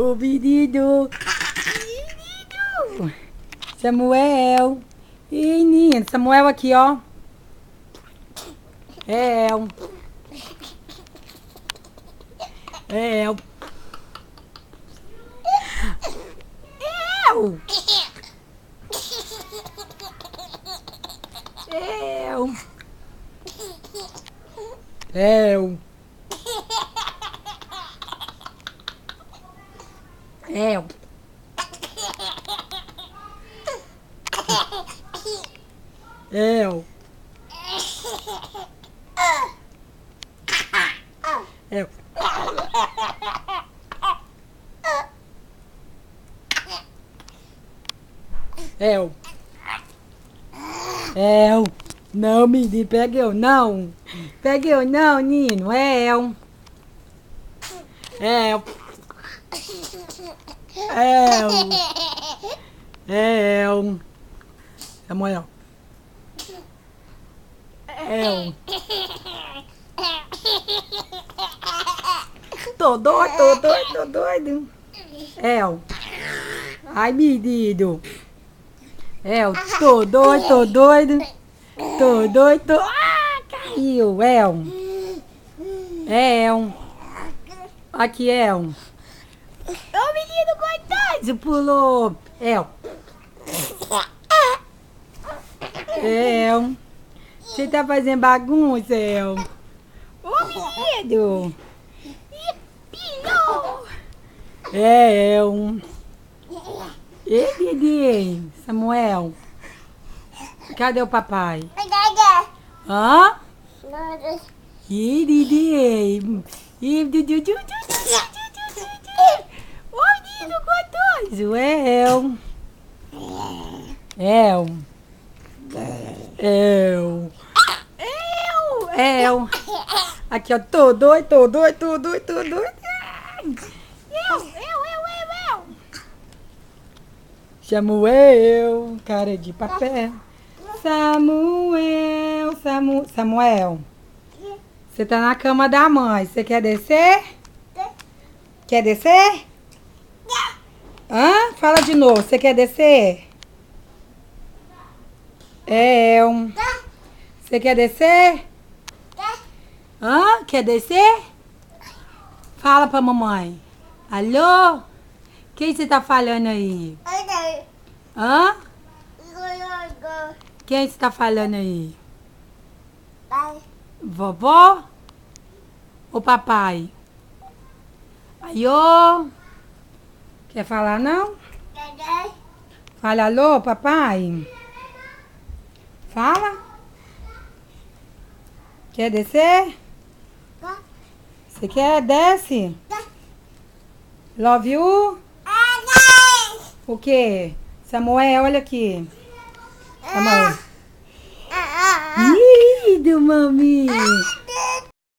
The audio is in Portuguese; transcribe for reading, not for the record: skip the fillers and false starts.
O menino. Samuel. Ih, menino. Samuel aqui, ó. El. El. El. El. El. El. El. El. El. El. Não, menino, pega eu não. Pega eu não, Nino. El. El. El. El. Samuel. El. Tô doido. El. Ai, menino. El, tô doido. Ah, caiu, El. El. Aqui, El. Ô, menino, coitado, pulou. El. El. Você tá fazendo bagunça, El? Ô, menino. Ih, pilhou. El. Ei, Didi. Samuel. Cadê o papai? Hã? Ih, Didi. Ih, Didi. Ô, menino gostoso. El. Aqui, ó. Tô doido. Eu. Samuel, cara de papel. Samuel. Você tá na cama da mãe. Você quer descer? Quer descer? Hã? Fala de novo. Você quer descer? Você quer descer? Hã? Quer descer? Fala pra mamãe. Alô? Quem você tá falando aí? Hã? Quem você tá falando aí? Vovó? Ou papai? Aiô? Quer falar não? Fala alô, papai? Fala? Quer descer? Você quer? Desce? Love you? O quê? Samuel, olha aqui. Samuel. Ih, do mami.